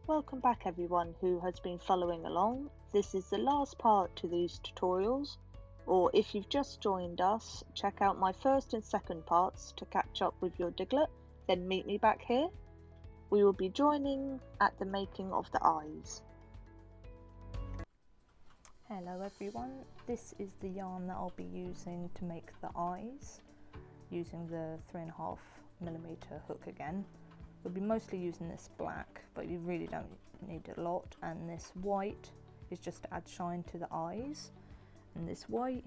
Welcome back everyone who has been following along. This is the last part to these tutorials, or if you've just joined us, check out my first and second parts to catch up with your Diglett, then meet me back here. We will be joining at the making of the eyes. Hello everyone, this is the yarn that I'll be using to make the eyes, using the 3.5mm hook again. We'll be mostly using this black, but you really don't need a lot, and this white is just to add shine to the eyes, and this white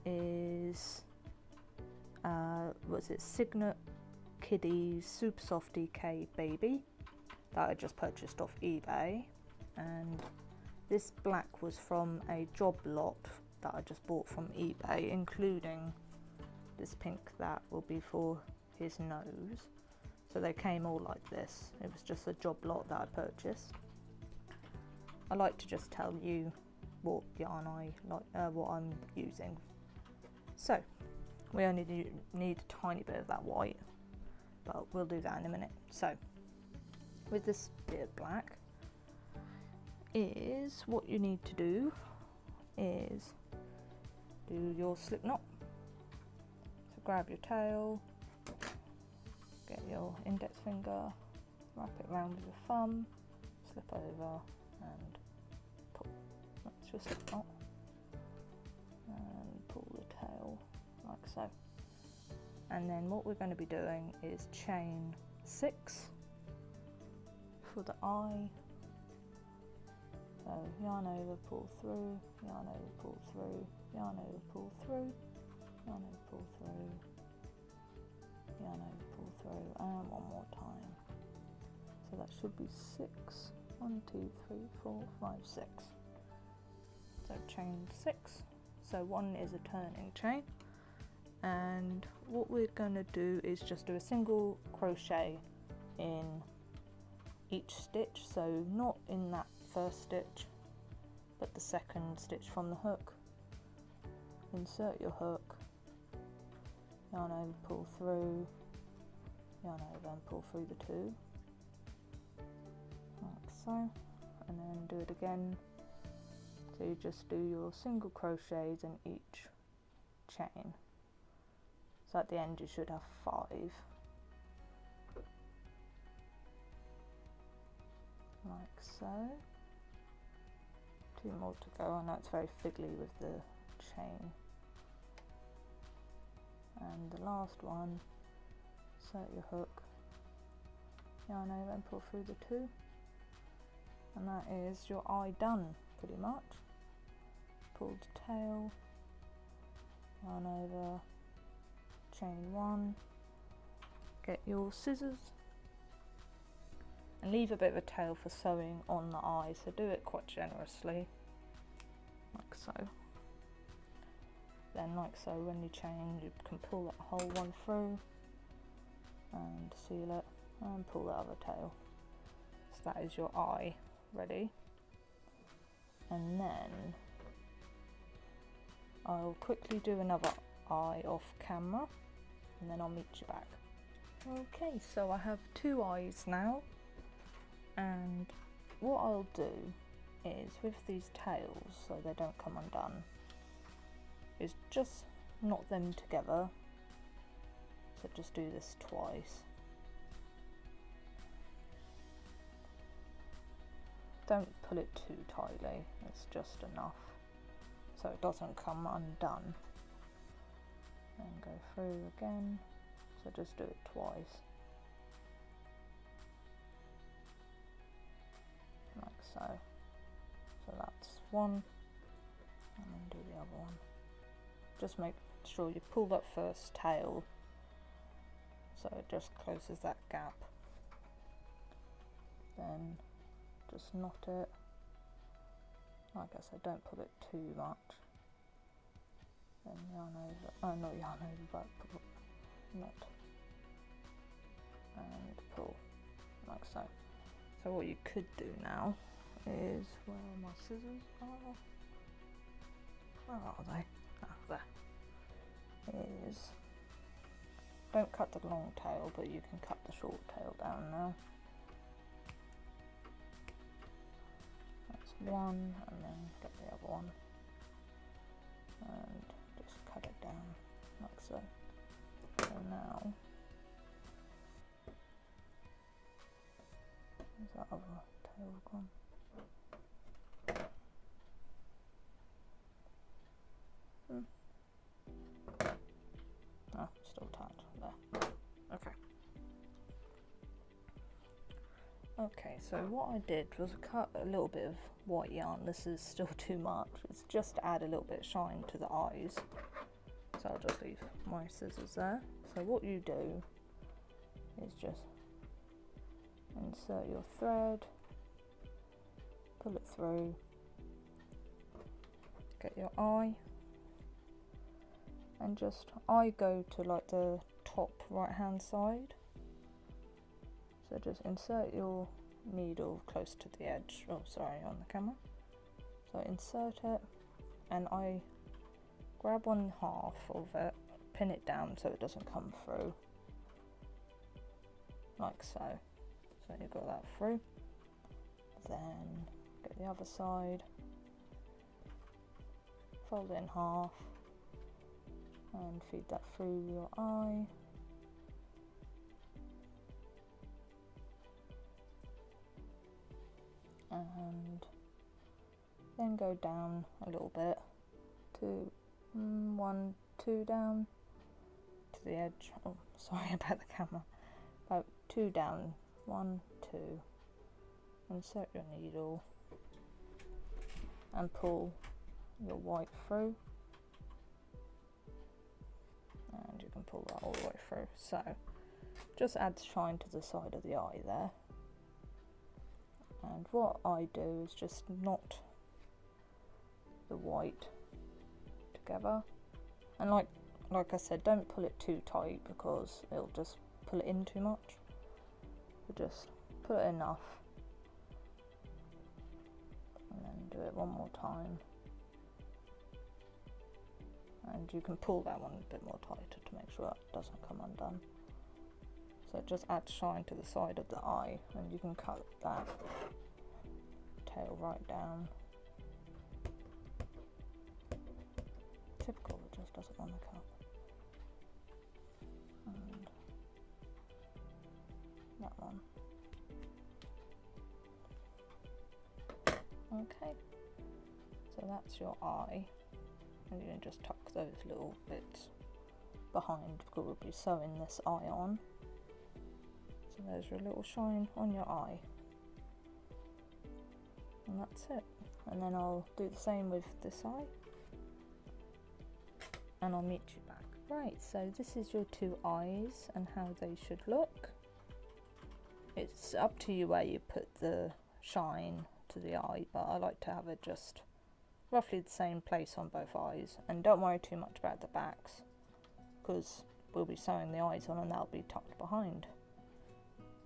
is Signet Kiddies Super Soft DK Baby that I just purchased off eBay, and this black was from a job lot that I just bought from eBay, including this pink that will be for his nose. So they came all like this. It was just a job lot that I purchased. I like to just tell you what yarn I like, what I'm using. So we only need a tiny bit of that white, but we'll do that in a minute. So with this bit of black, is what you need to do is do your slip knot. So grab your tail, get your index finger, wrap it around with your thumb, slip over and pull. That's your slip knot. And pull the tail like so. And then what we're going to be doing is chain 6 for the eye. So yarn over, pull through, yarn over, pull through, yarn over, pull through, yarn over, pull through, yarn over, pull through, and one more time. So that should be 6. 1, 2, 3, 4, 5, 6. So chain 6. So 1 is a turning chain, and what we're going to do is just do a single crochet in each stitch, so not in that first stitch but the second stitch from the hook. Insert your hook, yarn over, pull through, yarn over and pull through the 2 like so, and then do it again. So you just do your single crochets in each chain, so at the end you should have 5. Like so. 2 more to go. I know it's very fiddly with the chain. And the last one, insert your hook, yarn over and pull through the 2. And that is your eye done, pretty much. Pull the tail, yarn over, chain 1, get your scissors, and leave a bit of a tail for sewing on the eye, so do it quite generously, like so. Then like so, when you chain, you can pull that whole one through and seal it and pull the other tail. So that is your eye ready. And then I'll quickly do another eye off camera and then I'll meet you back. Okay, so I have 2 eyes now. And what I'll do is, with these tails, so they don't come undone, is just knot them together. So just do this twice. Don't pull it too tightly, it's just enough so it doesn't come undone. And go through again, so just do it twice. Like so. So that's one, and then do the other one. Just make sure you pull that first tail so it just closes that gap. Then just knot it. Like I said, don't pull it too much. Then yarn over, not yarn over, but pull, knot and pull, like so. So what you could do now is, where my scissors are, where are they? Ah, there. Is, don't cut the long tail, but you can cut the short tail down now. one and then get the other one and just cut it down like so. So now where's that other tail gone? Oh, still tied there. Okay. Okay, so what I did was cut a little bit of white yarn. This is still too much. It's just to add a little bit of shine to the eyes. So I'll just leave my scissors there. So what you do is just insert your thread, pull it through, get your eye, and just I go to like the top right hand side. So just insert your needle close to the edge, oh sorry, on the camera. So insert it and I grab one half of it, pin it down so it doesn't come through, like so. So you've got that through. Then get the other side, fold it in half and feed that through your eye. And then go down a little bit to 1, 2 down to the edge. Oh, sorry about the camera. About 2 down, 1, 2. Insert your needle and pull your white through. And you can pull that all the way through. So just add shine to the side of the eye there. And what I do is just knot the white together, and like I said, don't pull it too tight because it'll just pull it in too much. So just put it enough and then do it one more time, and you can pull that one a bit more tighter to make sure it doesn't come undone. So just add shine to the side of the eye and you can cut that tail right down. Typical, it just doesn't want to cut. And that one. Okay, so that's your eye, and you can just tuck those little bits behind because we'll be sewing this eye on. So there's your little shine on your eye, and that's it. And then I'll do the same with this eye, and I'll meet you back. Right, so this is your 2 eyes and how they should look. It's up to you where you put the shine to the eye, but I like to have it just roughly the same place on both eyes. And don't worry too much about the backs because we'll be sewing the eyes on and they'll be tucked behind.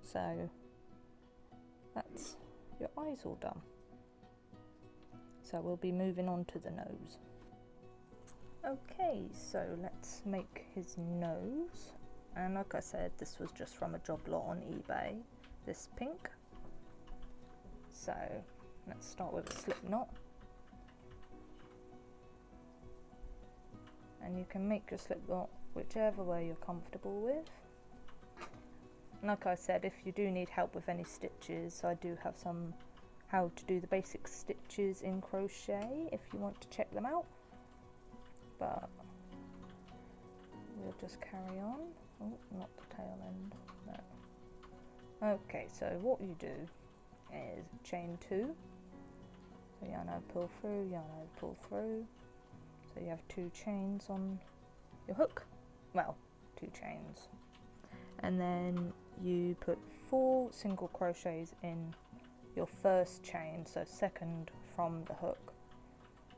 So that's your eyes all done. So we'll be moving on to the nose. Okay, so let's make his nose. And like I said, this was just from a job lot on eBay, this pink. So let's start with a slip knot. And you can make your slip knot whichever way you're comfortable with. Like I said, if you do need help with any stitches, I do have some how to do the basic stitches in crochet if you want to check them out. But we'll just carry on. Oh, not the tail end. No. Okay, so what you do is chain 2. So yarn over, pull through, yarn over, pull through. So you have 2 chains on your hook. Well, 2 chains. And then you put 4 single crochets in your first chain, so second from the hook.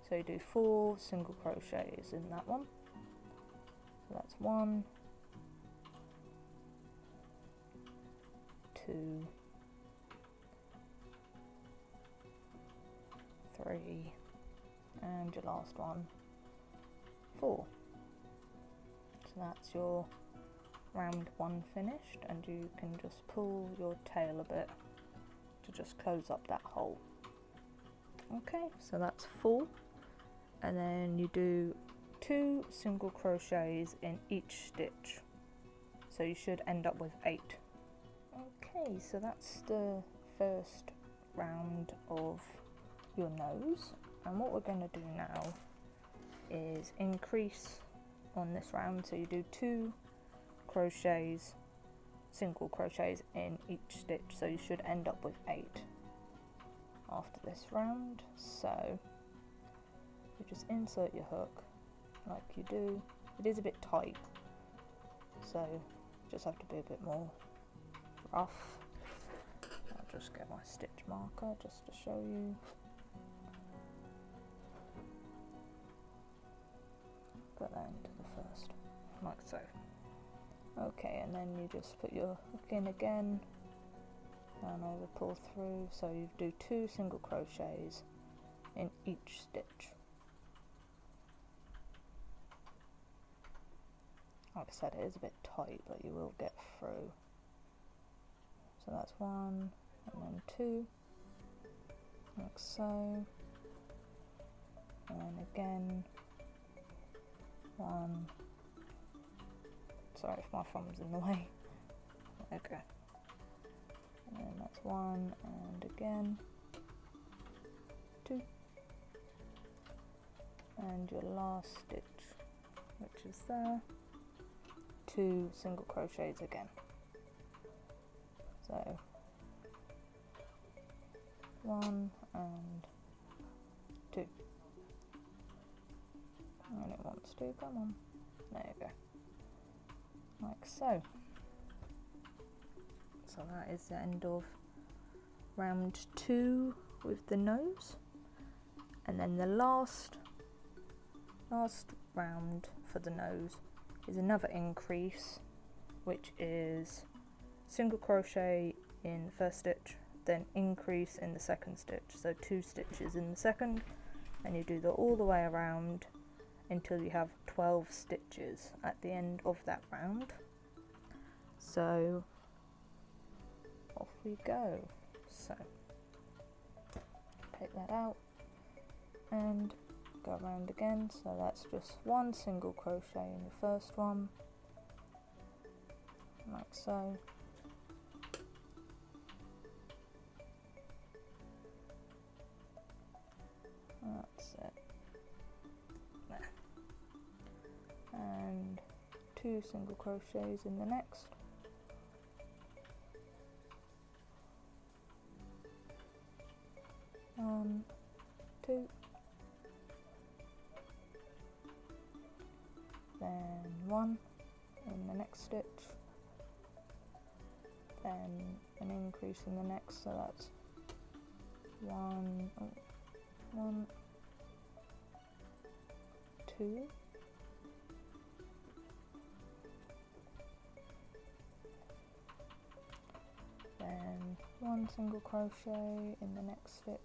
So you do 4 single crochets in that one. So that's 1, 2, 3, and your last one, 4. So that's your round 1 finished, and you can just pull your tail a bit to just close up that hole. Okay, so that's 4, and then you do 2 single crochets in each stitch, so you should end up with 8. Okay, so that's the first round of your nose, and what we're going to do now is increase on this round, so you do 2 crochets, single crochets in each stitch, so you should end up with 8 after this round. So you just insert your hook like you do. It is a bit tight, so you just have to be a bit more rough. I'll just get my stitch marker just to show you. Put that into the first, like so. Okay, and then you just put your hook in again, yarn over, pull through, so you do 2 single crochets in each stitch. Like I said, it is a bit tight, but you will get through. So that's 1, and then 2, like so, and then again 1. Sorry if my thumb's in the way. Okay. And then that's 1, and again 2. And your last stitch, which is there, 2 single crochets again. So 1 and 2. And it wants to, come on. There you go. Like so. So that is the end of round 2 with the nose. And then the last round for the nose is another increase, which is single crochet in the first stitch, then increase in the second stitch. So 2 stitches in the second, and you do that all the way around until you have 12 stitches at the end of that round. So off we go. So take that out and go around again. So that's just 1 single crochet in the first one, like so. That's it. There. And 2 single crochets in the next. One, 2. Then 1 in the next stitch. Then an increase in the next, so that's 1, 2. Then 1 single crochet in the next stitch.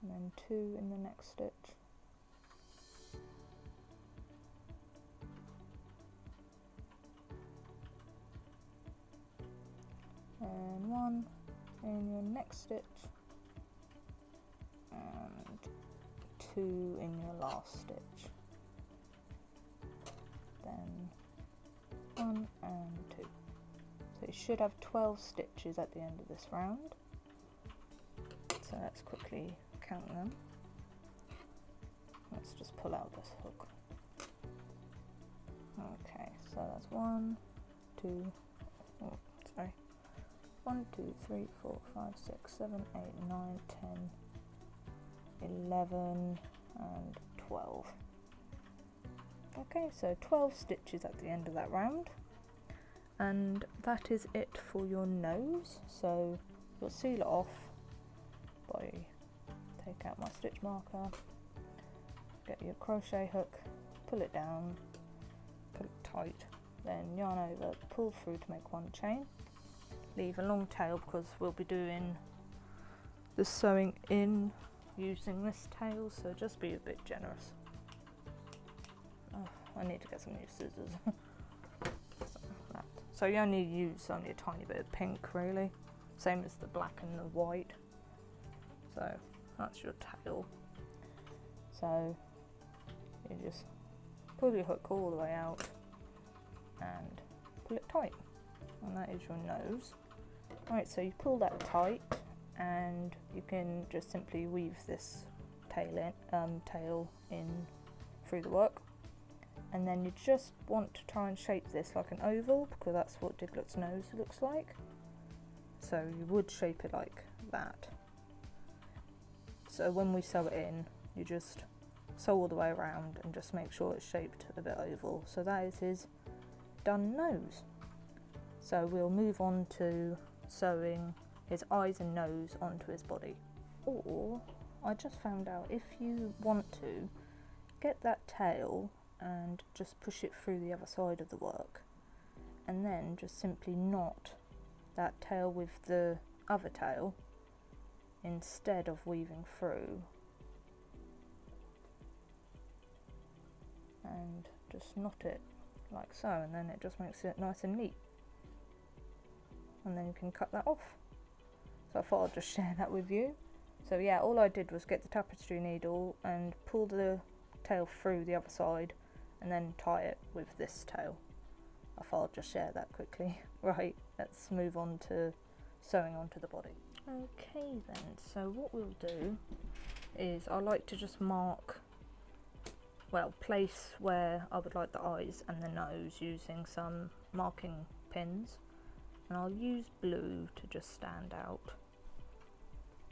And then 2 in the next stitch. And 1 in your next stitch, and 2 in your last stitch, then 1 and 2. So you should have 12 stitches at the end of this round. So let's quickly count them. Let's just pull out this hook. Okay, so that's 1, 2, oh, sorry. 1, 2, 3, 4, 5, 6, 7, 8, 9, 10, 11 and 12. Okay, so 12 stitches at the end of that round, and that is it for your nose. So you'll seal it off by take out my stitch marker, get your crochet hook, pull it down, pull it tight, then yarn over, pull through to make 1 chain. Leave a long tail because we'll be doing the sewing in using this tail, so just be a bit generous. Oh, I need to get some new scissors. So that So you only use only a tiny bit of pink really, same as the black and the white. So that's your tail. So you just pull your hook all the way out and pull it tight, and that is your nose. Right, so you pull that tight and you can just simply weave this tail in through the work, and then you just want to try and shape this like an oval, because that's what Diglett's nose looks like. So you would shape it like that. So when we sew it in, you just sew all the way around and just make sure it's shaped a bit oval. So that is his done nose. So we'll move on to sewing his eyes and nose onto his body. Or I just found out, if you want to, get that tail and just push it through the other side of the work, and then just simply knot that tail with the other tail instead of weaving through, and just knot it like so, and then it just makes it nice and neat, and then you can cut that off. So I thought I'd just share that with you. So yeah, all I did was get the tapestry needle and pull the tail through the other side and then tie it with this tail. I thought I'd just share that quickly. Right, let's move on to sewing onto the body. Okay then, so what we'll do is I like to just mark, well, place where I would like the eyes and the nose using some marking pins, and I'll use blue to just stand out.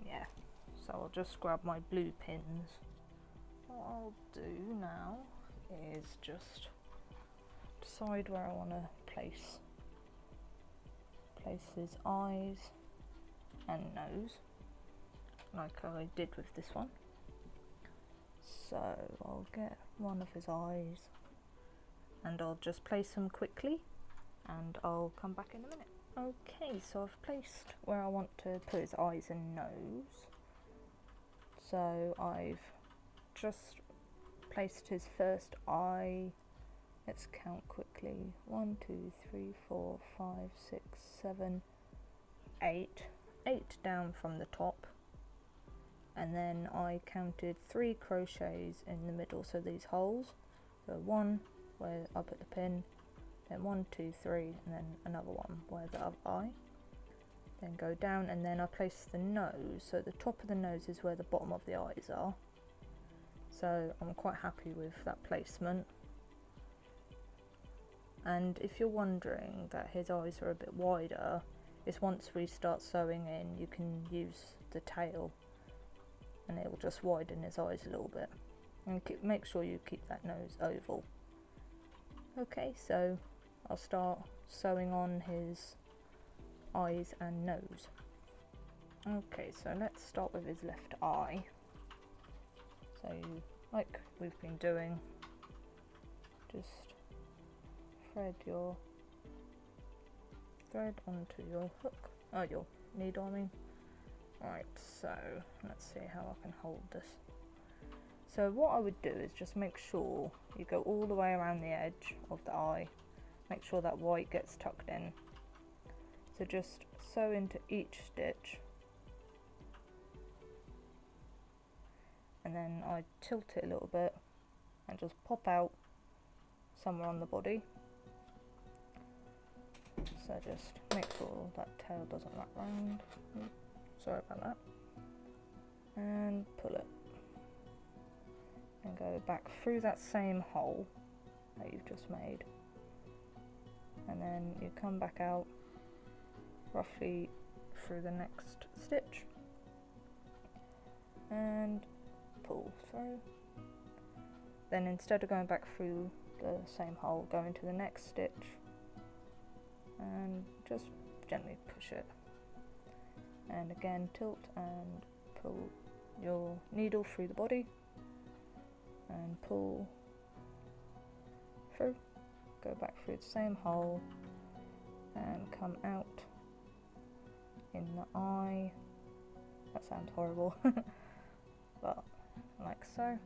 Yeah, so I'll just grab my blue pins. What I'll do now is just decide where I want to place his eyes and nose, like I did with this one. So I'll get one of his eyes and I'll just place them quickly, and I'll come back in a minute. Okay, so I've placed where I want to put his eyes and nose. So I've just placed his first eye. Let's count quickly. 1, 2, 3, 4, 5, 6, 7, 8. 8 down from the top. And then I counted 3 crochets in the middle, so these holes. So 1 where I put the pin, then 1, 2, 3, and then another one where the other eye. Then go down, and then I place the nose. So the top of the nose is where the bottom of the eyes are. So I'm quite happy with that placement. And if you're wondering that his eyes are a bit wider, it's once we start sewing in, you can use the tail and it will just widen his eyes a little bit. And make sure you keep that nose oval. Okay, so I'll start sewing on his eyes and nose. Okay, so let's start with his left eye. So like we've been doing, just thread your thread onto your hook, your needle I mean. Right, so let's see how I can hold this. So what I would do is just make sure you go all the way around the edge of the eye, make sure that white gets tucked in. So just sew into each stitch, and then I tilt it a little bit and just pop out somewhere on the body. So just make sure that tail doesn't wrap round. Sorry about that. And pull it. And go back through that same hole that you've just made. And then you come back out roughly through the next stitch. And pull through. Then instead of going back through the same hole, go into the next stitch and just gently push it. And again tilt and pull your needle through the body and pull through, go back through the same hole and come out in the eye. That sounds horrible but like so,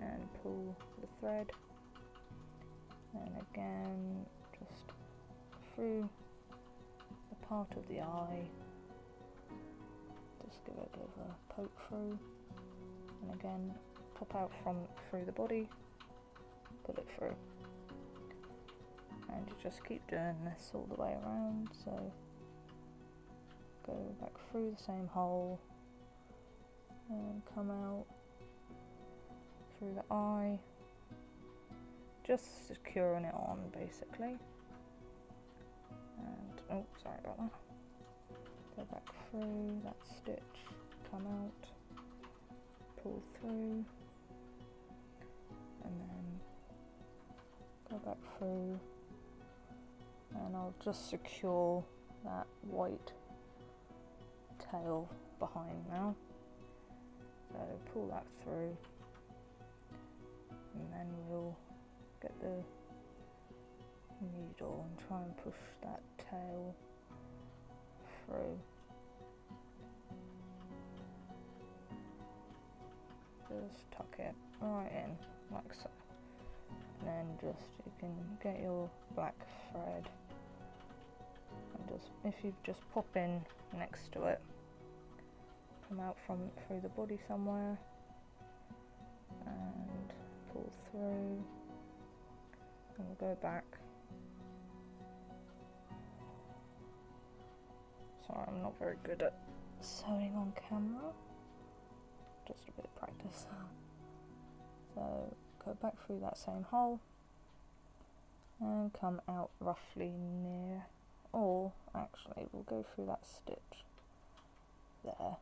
and pull the thread, and again just through the part of the eye, just give it a bit of a poke through, and again pop out from through the body, pull it through, and you just keep doing this all the way around. So go back through the same hole and come out through the eye, just securing it on basically. And oh, sorry about that. Go back through that stitch, come out, pull through, and then go back through, and I'll just secure that white tail behind now. So pull that through, and then we'll get the needle and try and push that tail through. Just tuck it right in like so, and then just you can get your black thread and just, if you just pop in next to it, come out from through the body somewhere and pull through, and we'll go back. Sorry, I'm not very good at sewing on camera, just a bit of practice. So go back through that same hole and come out roughly near, or actually we'll go through that stitch there.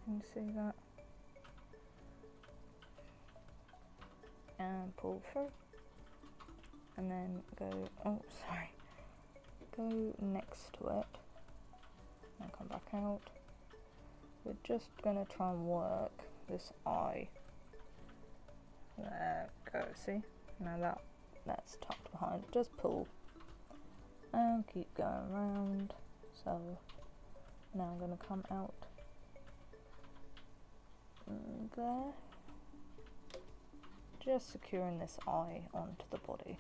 Can you see that? And pull through, and then go, oh sorry, go next to it and come back out. We're just going to try and work this eye. There we go, see? Now that's tucked behind. Just pull and keep going round. So now I'm going to come out there, just securing this eye onto the body.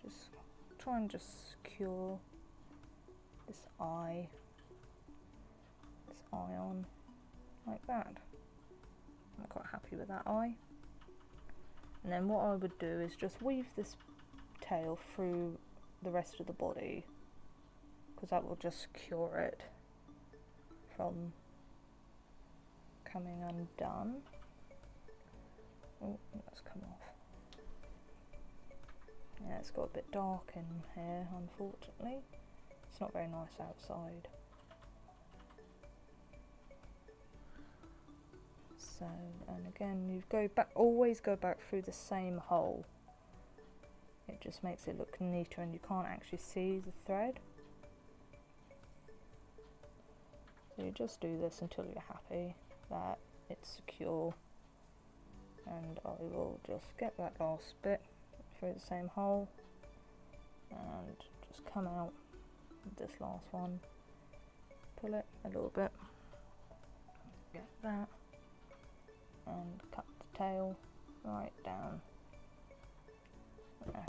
Just try and just secure this eye on like that. I'm quite happy with that eye. And then what I would do is just weave this tail through the rest of the body, because that will just secure it from coming undone. Oh, that's come off. Yeah, it's got a bit dark in here, unfortunately. It's not very nice outside. So, and again, you go back, always go back through the same hole. It just makes it look neater, and you can't actually see the thread. So you just do this until you're happy that it's secure, and I will just get that last bit through the same hole and just come out with this last one, pull it a little bit, get that, and cut the tail right down there.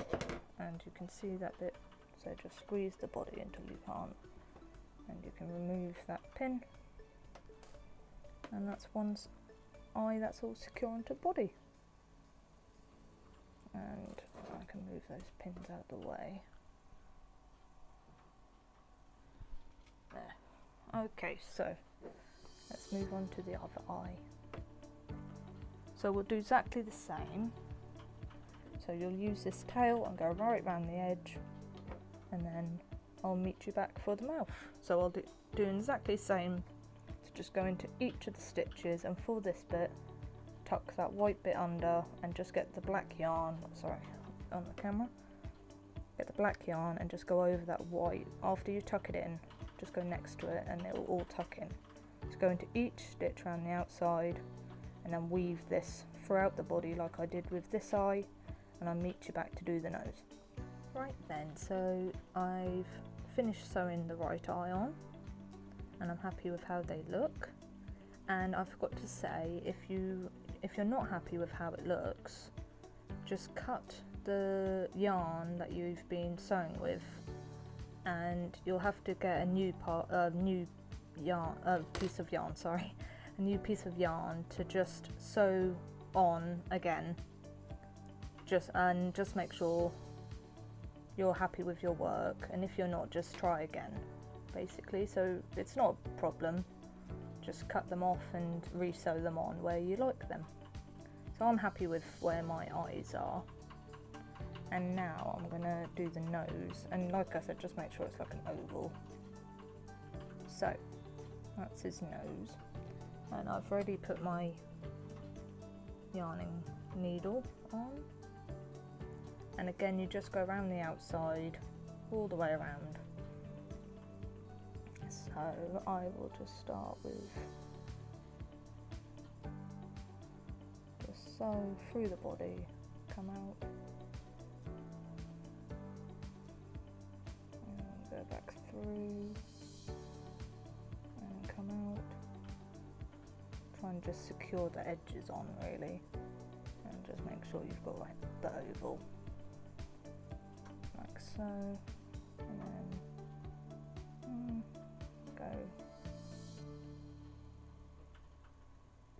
And you can see that bit, so just squeeze the body until you can't, and you can remove that pin, and that's one eye that's all secure onto the body. And I can move those pins out of the way. There. Okay, so let's move on to the other eye. So we'll do exactly the same. So you'll use this tail and go right round the edge, and then I'll meet you back for the mouth. So I'll do exactly the same. So just go into each of the stitches, and for this bit, tuck that white bit under and just get the black yarn, sorry, on the camera, get the black yarn and just go over that white. After you tuck it in, just go next to it and it will all tuck in. Just go into each stitch around the outside and then weave this throughout the body like I did with this eye, and I'll meet you back to do the nose. Right then, so I've finished sewing the right eye on, and I'm happy with how they look. And I forgot to say, if you're not happy with how it looks, just cut the yarn that you've been sewing with, and you'll have to get a new piece of yarn to just sew on again. Just make sure you're happy with your work, and if you're not, just try again, basically. So it's not a problem, just cut them off and re-sew them on where you like them. So I'm happy with where my eyes are, and now I'm gonna do the nose, and like I said, just make sure it's like an oval. So that's his nose, and I've already put my yarning needle on, and again you just go around the outside all the way around. So I will just start with just sew through the body, come out, and go back through and come out. Try and just secure the edges on really, and just make sure you've got like the oval like so, and then go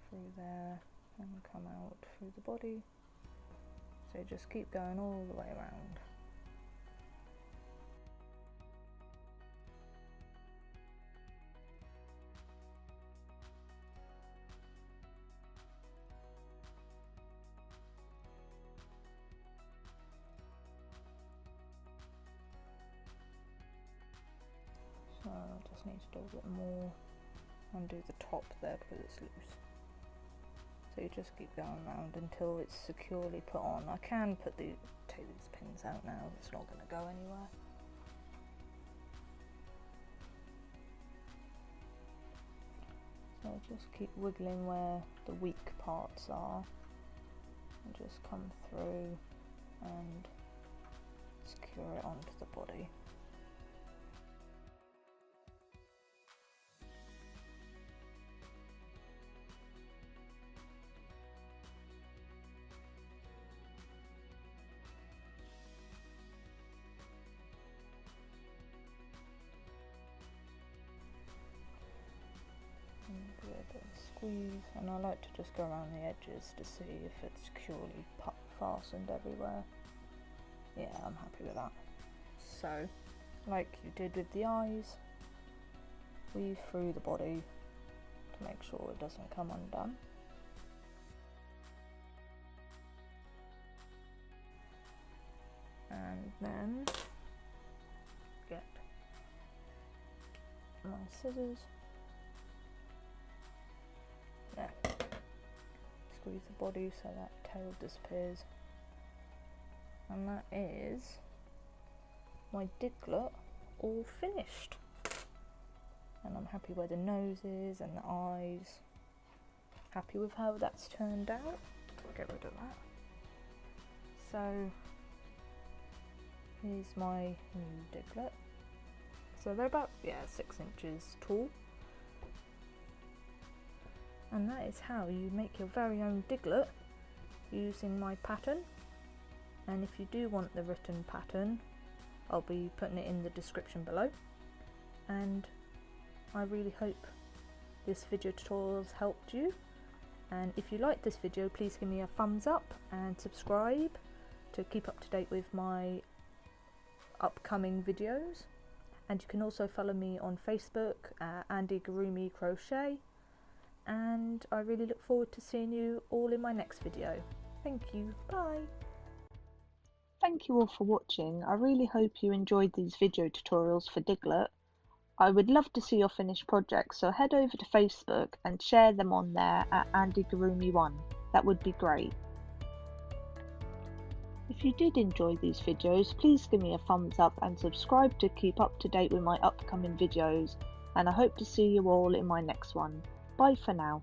through there and come out through the body. So just keep going all the way around. So I just need to do a bit more, undo the top there because it's loose. So you just keep going around until it's securely put on. I can take these pins out now, it's not going to go anywhere. So just keep wiggling where the weak parts are, and just come through and secure it onto the body. Do a bit of squeeze, and I like to just go around the edges to see if it's securely fastened everywhere. Yeah, I'm happy with that. So, like you did with the eyes, weave through the body to make sure it doesn't come undone. And then get my scissors. There. Squeeze the body so that tail disappears. And that is my Diglett all finished. And I'm happy where the nose is and the eyes. Happy with how that's turned out. Get rid of that. So here's my new Diglett. So they're about 6 inches tall. And that is how you make your very own Diglett using my pattern. And if you do want the written pattern, I'll be putting it in the description below. And I really hope this video tutorial has helped you. And if you like this video, please give me a thumbs up and subscribe to keep up to date with my upcoming videos. And you can also follow me on Facebook at Andie-Gurumi Crochet. And I really look forward to seeing you all in my next video. Thank you, bye! Thank you all for watching. I really hope you enjoyed these video tutorials for Diglett. I would love to see your finished projects, so head over to Facebook and share them on there at Andie-Gurumi1. That would be great. If you did enjoy these videos, please give me a thumbs up and subscribe to keep up to date with my upcoming videos, and I hope to see you all in my next one. Bye for now.